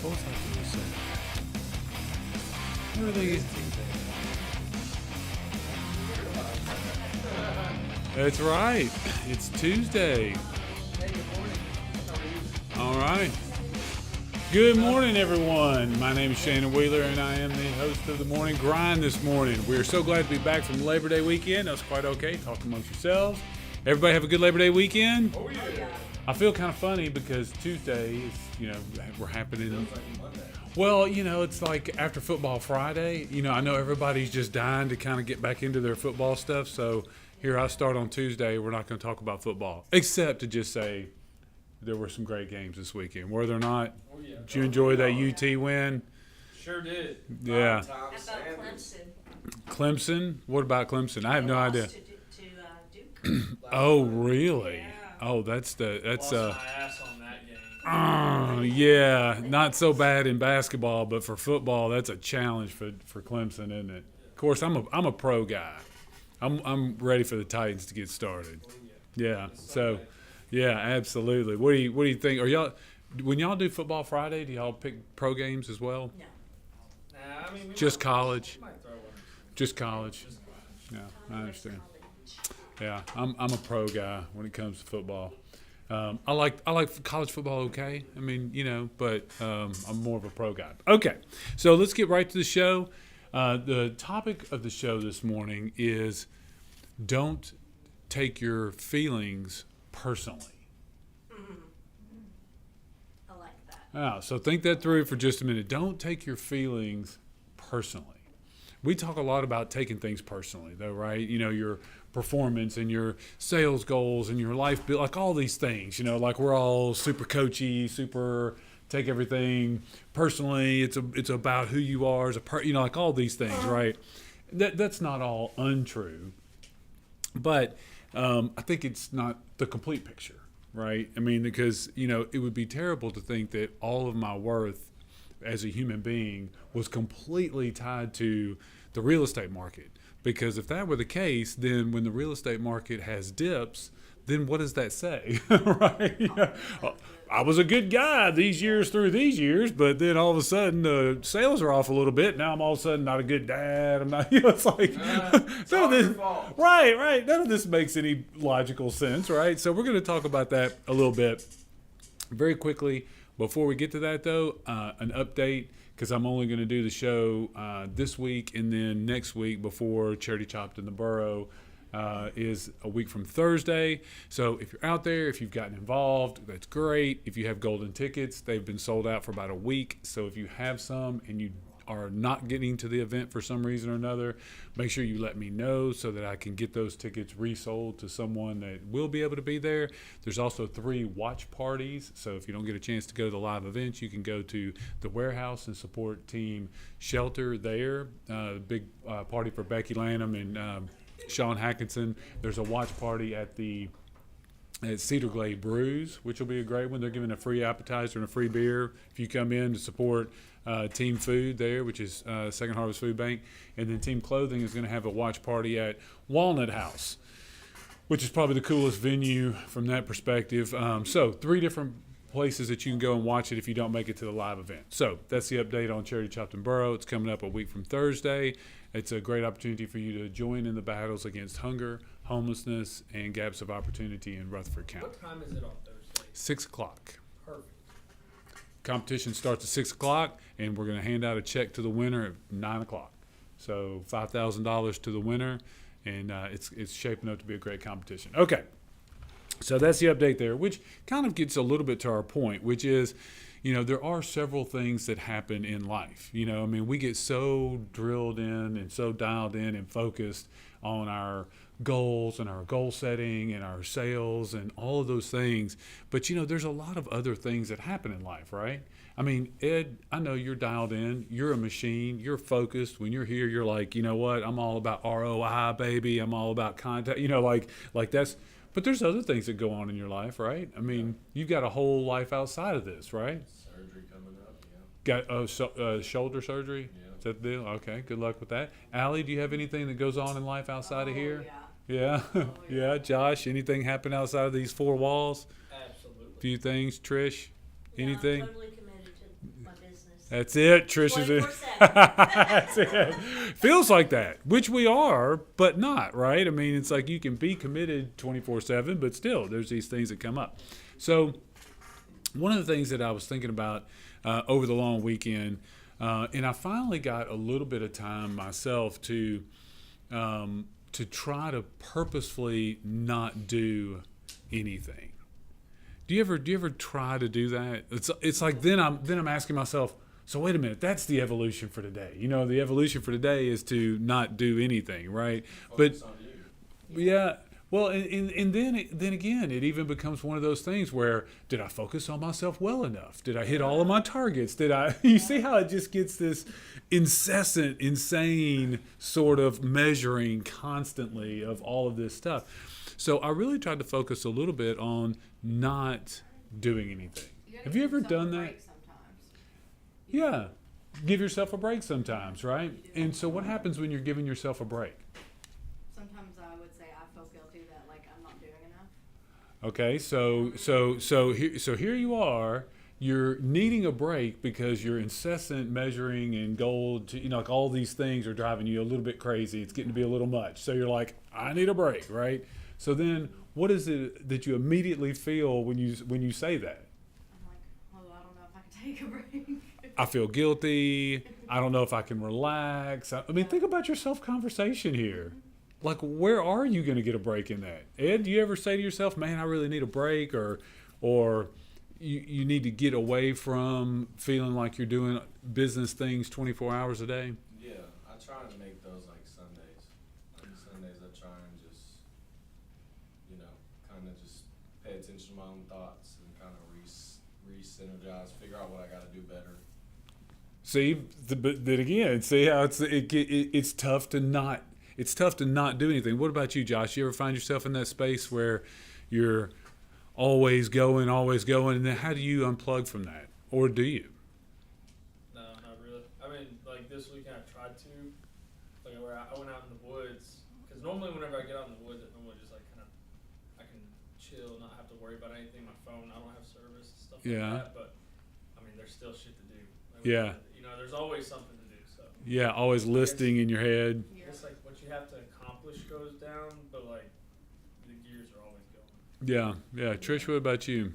What was I going to say? What are they? That's right. It's Tuesday. All right. Good morning, everyone. My name is Shannon Wheeler, and I am the host of the Morning Grind this morning. We are so glad to be back from Labor Day weekend. That was quite okay. Talk amongst yourselves. Everybody have a good Labor Day weekend? Oh, yeah. I feel kind of funny because Tuesday is, we're happening. Well, it's like after football Friday. I know everybody's just dying to kind of get back into their football stuff. So here I start on Tuesday. We're not going to talk about football, except to just say there were some great games this weekend. Were there not? Oh, yeah. Did you enjoy that UT win? Sure did. Yeah. How about Clemson? Clemson? What about Clemson? I have no idea. To Duke. Oh, really? Yeah. Oh, that's Lost my ass on that game. yeah, not so bad in basketball, but for football, that's a challenge for Clemson, isn't it? Of course, I'm a pro guy. I'm ready for the Titans to get started. Yeah. So, yeah, absolutely. What do you think? Are y'all when y'all do football Friday? Do y'all pick pro games as well? No. Nah, I mean, we Just might, college. we might throw one. Just college. Yeah, I understand. Yeah, I'm a pro guy when it comes to football. I like college football, okay? I mean, but I'm more of a pro guy. Okay, so let's get right to the show. The topic of the show this morning is don't take your feelings personally. I like that. So think that through for just a minute. Don't take your feelings personally. We talk a lot about taking things personally, though, right? Your performance and your sales goals and your life, like all these things, like we're all super coachy, super take everything personally. It's about who you are as a like all these things, right? That's not all untrue, but I think it's not the complete picture, right? I mean, because, it would be terrible to think that all of my worth as a human being was completely tied to the real estate market. Because if that were the case, then when the real estate market has dips, then what does that say, right? I was a good guy these years through these years, but then all of a sudden the sales are off a little bit. Now I'm all of a sudden not a good dad. I'm not, it's like, It's all your fault. right. None of this makes any logical sense, right? So we're going to talk about that a little bit very quickly. Before we get to that, though, an update, because I'm only going to do the show this week, and then next week before Charity Chopped in the Borough is a week from Thursday. So if you're out there, if you've gotten involved, that's great. If you have golden tickets, they've been sold out for about a week. So if you have some and you are not getting to the event for some reason or another, make sure you let me know so that I can get those tickets resold to someone that will be able to be there. There's also 3 watch parties, so if you don't get a chance to go to the live events, you can go to the warehouse and support Team Shelter there. Big party for Becky Lanham and Sean Hackinson. There's a watch party at Cedar Glade Brews, which will be a great one. They're giving a free appetizer and a free beer if you come in to support Team Food there, which is Second Harvest Food Bank. And then Team Clothing is going to have a watch party at Walnut House, which is probably the coolest venue from that perspective. So 3 different places that you can go and watch it if you don't make it to the live event. So that's the update on Charity Chopped in Borough. It's coming up a week from Thursday. It's a great opportunity for you to join in the battles against hunger, homelessness, and gaps of opportunity in Rutherford County. What time is it on Thursday? 6 o'clock. Perfect. Competition starts at 6 o'clock, and we're going to hand out a check to the winner at 9 o'clock. So $5,000 to the winner, and it's shaping up to be a great competition. Okay, so that's the update there, which kind of gets a little bit to our point, which is, there are several things that happen in life. We get so drilled in and so dialed in and focused on our goals and our goal setting and our sales and all of those things. But, there's a lot of other things that happen in life, right? I mean, Ed, I know you're dialed in. You're a machine. You're focused. When you're here, you're like, you know what? I'm all about ROI, baby. I'm all about contact. Like that's – but there's other things that go on in your life, right? I mean, you've got a whole life outside of this, right? Surgery coming up, yeah. Got shoulder surgery? Yeah. Is that the deal? Okay, good luck with that. Allie, do you have anything that goes on in life outside of here? Yeah. Yeah? Yeah. Josh, anything happen outside of these 4 walls? Absolutely. Few things. Trish, anything? I'm totally committed to my business. That's it. Trish is in. 24/7. That's it. Feels like that, which we are, but not, right? I mean, it's like you can be committed 24/7, but still, there's these things that come up. So, one of the things that I was thinking about over the long weekend, and I finally got a little bit of time myself to try to purposefully not do anything. Do you ever try to do that? It's like then I'm asking myself, so wait a minute, that's the evolution for today. The evolution for today is to not do anything, right? Focus on you. Yeah. Well, and then again, it even becomes one of those things where, did I focus on myself well enough? Did I hit all of my targets? You see how it just gets this incessant, insane sort of measuring constantly of all of this stuff. So I really tried to focus a little bit on not doing anything. Have you ever done that? Yeah. Give yourself a break sometimes, right? And so what happens when you're giving yourself a break? Sometimes I would say I feel guilty that like I'm not doing enough. Okay, so here you are. You're needing a break because your incessant measuring and goal, like all these things are driving you a little bit crazy. It's getting to be a little much. So you're like, I need a break, right? So then, what is it that you immediately feel when you say that? I'm like, oh, I don't know if I can take a break. I feel guilty. I don't know if I can relax. I mean, think about your self-conversation here. Like, where are you going to get a break in that? Ed, do you ever say to yourself, man, I really need a break, or you need to get away from feeling like you're doing business things 24 hours a day? Yeah, I try to make those like Sundays. Like Sundays I try and just, kind of just pay attention to my own thoughts and kind of re-synergize, figure out what I got to do better. See, but then again, see how it's tough to not. It's tough to not do anything. What about you, Josh? You ever find yourself in that space where you're always going, and then how do you unplug from that? Or do you? No, not really. I mean, like this weekend I tried to. Like where I went out in the woods. Because normally whenever I get out in the woods, it normally just like kind of, I can chill, not have to worry about anything. My phone, I don't have service, stuff Yeah. like that. But, I mean, there's still shit to do. Like, Yeah. There's always something to do. So. Yeah, always listing in your head. It's like what you have to accomplish goes down, but like the gears are always going. Yeah. Trish, what about you?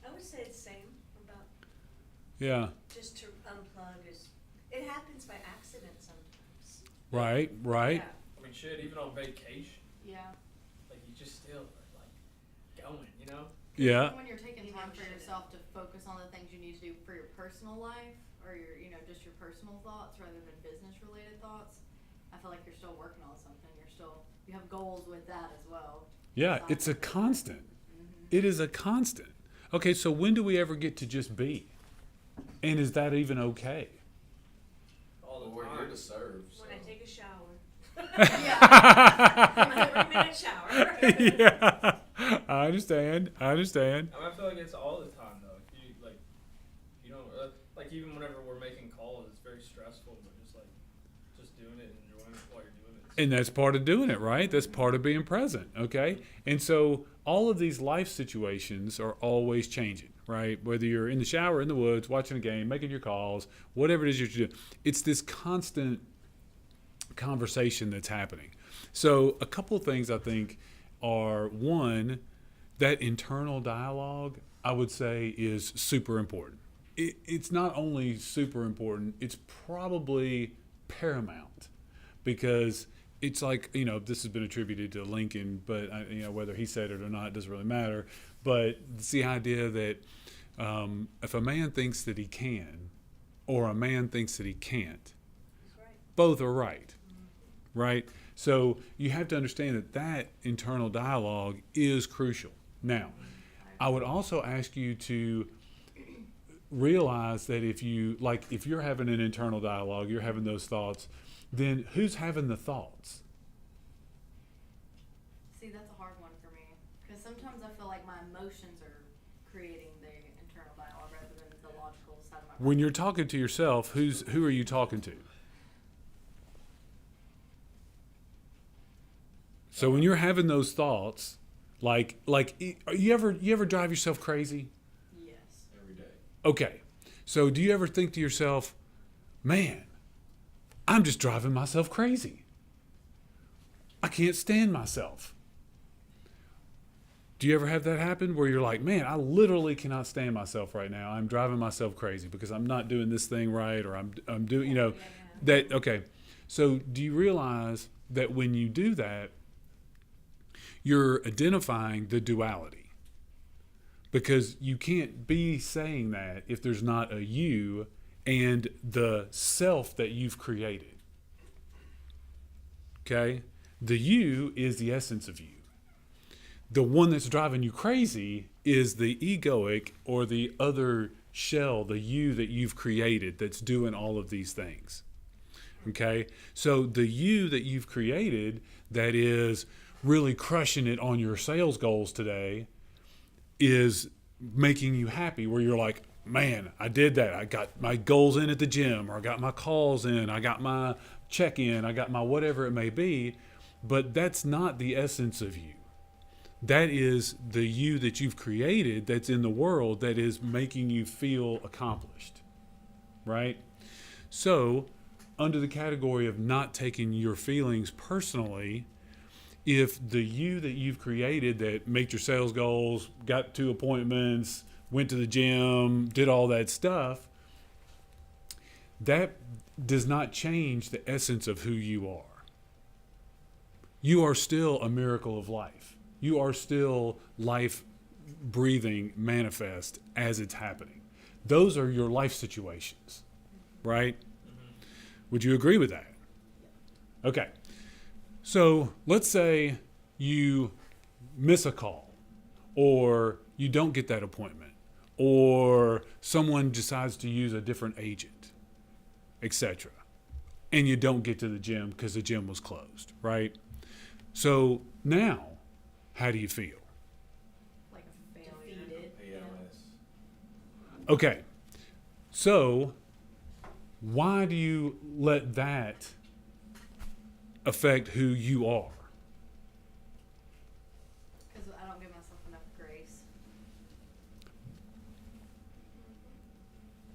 I would say the same about Yeah. just to unplug it happens by accident sometimes. Right. Yeah. I mean, shit, even on vacation, Yeah. like you just still are like going, Yeah. When you're taking time for yourself to focus on the things you need to do for your personal life or your, just your personal thoughts rather than business related thoughts, I feel like you're still working on something. You have goals with that as well. Yeah, it's a constant. Mm-hmm. It is a constant. Okay, so when do we ever get to just be? And is that even okay? all the Well, we're time. here to serve. So. When I take a shower. Yeah. 30-minute shower. Yeah. I understand. I mean, I feel like it's all the time though. If you don't like even whenever we're making calls, it's very stressful, but just doing it and enjoying it while you're doing it. And that's part of doing it, right? That's part of being present, okay? And so all of these life situations are always changing, right? Whether you're in the shower, in the woods, watching a game, making your calls, whatever it is you're doing, it's this constant conversation that's happening. So a couple of things I think are, one, that internal dialogue, I would say, is super important. It's not only super important, it's probably paramount, because it's like, this has been attributed to Lincoln, but whether he said it or not, it doesn't really matter. But it's the idea that if a man thinks that he can, or a man thinks that he can't, both are right, right? So you have to understand that internal dialogue is crucial. Now, I would also ask you to realize that if you're having an internal dialogue, you're having those thoughts, then who's having the thoughts? See, that's a hard one for me because sometimes I feel like my emotions are creating the internal dialogue rather than the logical side of my brain. When you're talking to yourself, who are you talking to? So when you're having those thoughts, like you ever drive yourself crazy? Yes. Every day. Okay. So do you ever think to yourself, man, I'm just driving myself crazy. I can't stand myself. Do you ever have that happen where you're like, man, I literally cannot stand myself right now. I'm driving myself crazy because I'm not doing this thing right, or I'm doing, you know, that, okay. So do you realize that when you do that, you're identifying the duality? Because you can't be saying that if there's not a you and the self that you've created. Okay? The you is the essence of you. The one that's driving you crazy is the egoic or the other shell, the you that you've created that's doing all of these things. Okay? So the you that you've created that is really crushing it on your sales goals today is making you happy, where you're like, man, I did that. I got my goals in at the gym, or I got my calls in, I got my check in, I got my whatever it may be. But that's not the essence of you. That is the you that you've created that's in the world that is making you feel accomplished, right? So, under the category of not taking your feelings personally, if the you that you've created that made your sales goals, got 2 appointments, went to the gym, did all that stuff, that does not change the essence of who you are. You are still a miracle of life. You are still life breathing manifest as it's happening. Those are your life situations, right? Would you agree with that? Okay. So let's say you miss a call, or you don't get that appointment, or someone decides to use a different agent, etc. And you don't get to the gym because the gym was closed, right? So now, how do you feel? Like a failure. Defeated. PMS. Okay, so why do you let that affect who you are? Because I don't give myself enough grace.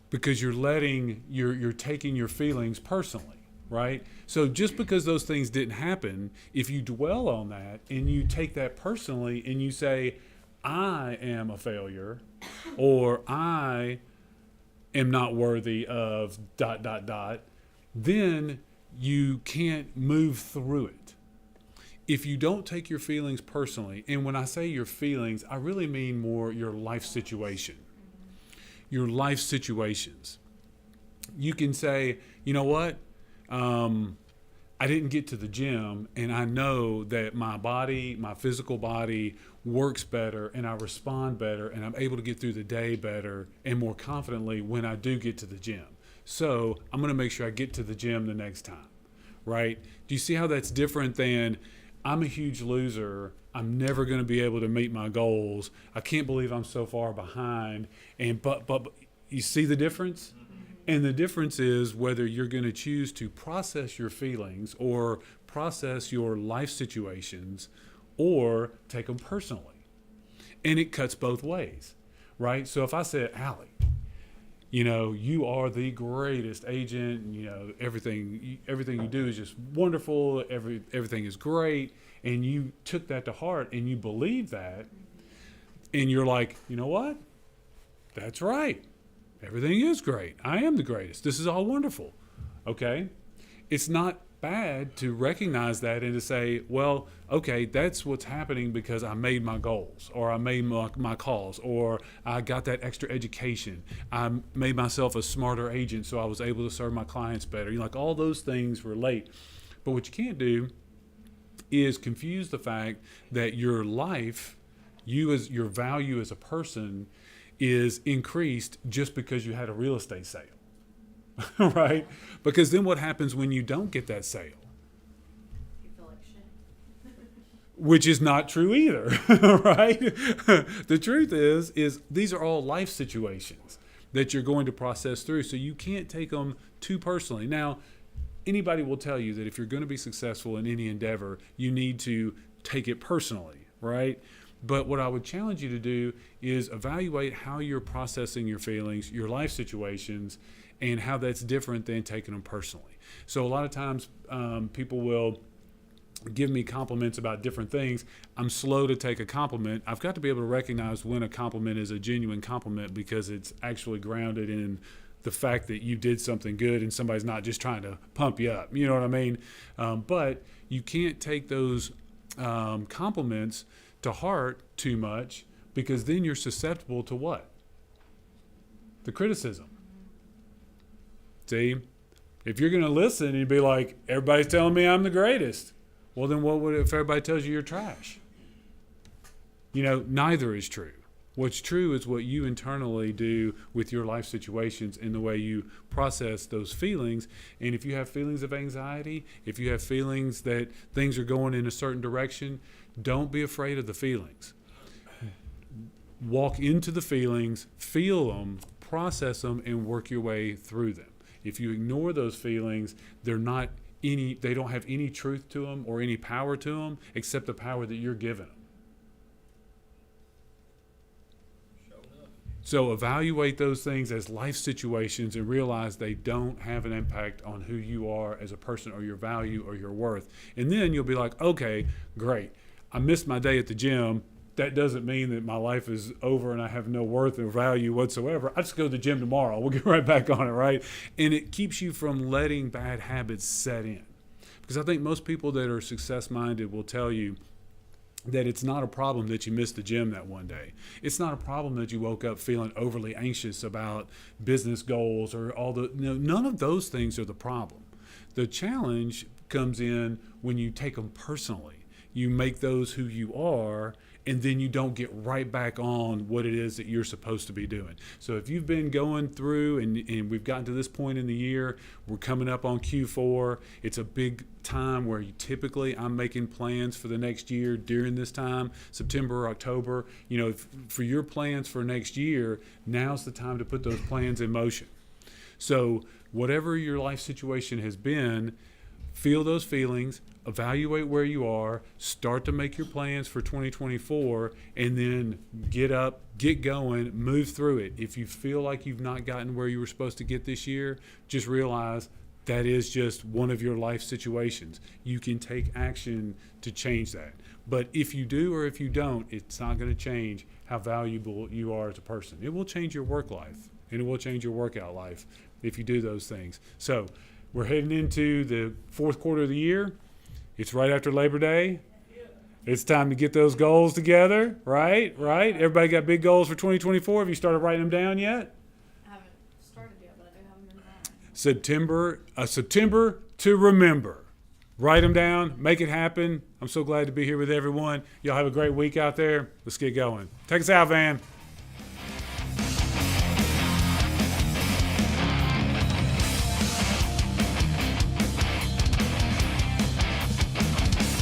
Because you're taking your feelings personally, right? So just because those things didn't happen, if you dwell on that and you take that personally and you say, I am a failure, or I am not worthy of ... then you can't move through it. If you don't take your feelings personally, and when I say your feelings, I really mean more your life situation. Your life situations. You can say, you know what? I didn't get to the gym, and I know that my body, my physical body, works better, and I respond better, and I'm able to get through the day better and more confidently when I do get to the gym. So I'm going to make sure I get to the gym the next time, right? Do you see how that's different than, I'm a huge loser, I'm never going to be able to meet my goals, I can't believe I'm so far behind, and but you see the difference? And the difference is whether you're going to choose to process your feelings or process your life situations or take them personally. And it cuts both ways, right? So if I said, Allie, you know, you are the greatest agent, and, you know, everything you do is just wonderful, everything is great, and you took that to heart and you believe that, and you're like, you know what? That's right. Everything is great. I am the greatest. This is all wonderful. Okay? It's not bad to recognize that and to say, well, okay, that's what's happening because I made my goals, or I made my calls, or I got that extra education. I made myself a smarter agent so I was able to serve my clients better. You know, like, all those things relate. But what you can't do is confuse the fact that your life, you as your value as a person, is increased just because you had a real estate sale, right? Because then what happens when you don't get that sale? You feel like shit. Which is not true either, right? The truth is these are all life situations that you're going to process through, so you can't take them too personally. Now, anybody will tell you that if you're going to be successful in any endeavor, you need to take it personally, right? But what I would challenge you to do is evaluate how you're processing your feelings, your life situations, and how that's different than taking them personally. So a lot of times people will give me compliments about different things. I'm slow to take a compliment. I've got to be able to recognize when a compliment is a genuine compliment because it's actually grounded in the fact that you did something good and somebody's not just trying to pump you up. You know what I mean? But you can't take those compliments to heart too much because then you're susceptible to what? The criticism. See? If you're going to listen and be like, everybody's telling me I'm the greatest. Well, then what would if everybody tells you you're trash? You know, neither is true. What's true is what you internally do with your life situations and the way you process those feelings. And if you have feelings of anxiety, if you have feelings that things are going in a certain direction, don't be afraid of the feelings. Walk into the feelings, feel them, process them, and work your way through them. If you ignore those feelings, they don't have any truth to them or any power to them except the power that you're giving them. So evaluate those things as life situations and realize they don't have an impact on who you are as a person or your value or your worth. And then you'll be like, okay, great. I missed my day at the gym. That doesn't mean that my life is over and I have no worth or value whatsoever. I just go to the gym tomorrow. We'll get right back on it, right? And it keeps you from letting bad habits set in. Because I think most people that are success-minded will tell you that it's not a problem that you missed the gym that one day. It's not a problem that you woke up feeling overly anxious about business goals or none of those things are the problem. The challenge comes in when you take them personally. You make those who you are, and then you don't get right back on what it is that you're supposed to be doing. So if you've been going through and we've gotten to this point in the year, we're coming up on Q4, it's a big time where I'm making plans for the next year during this time, September, October. You know, for your plans for next year, now's the time to put those plans in motion. So whatever your life situation has been, feel those feelings, evaluate where you are, start to make your plans for 2024, and then get up, get going, move through it. If you feel like you've not gotten where you were supposed to get this year, just realize that is just one of your life situations. You can take action to change that. But if you do or if you don't, it's not going to change how valuable you are as a person. It will change your work life, and it will change your workout life if you do those things. So we're heading into the fourth quarter of the year. It's right after Labor Day. It's time to get those goals together, right? Everybody got big goals for 2024. Have you started writing them down yet? I haven't started yet, but I do have them in mind. September to remember. Write them down. Make it happen. I'm so glad to be here with everyone. Y'all have a great week out there. Let's get going. Take us out, Van.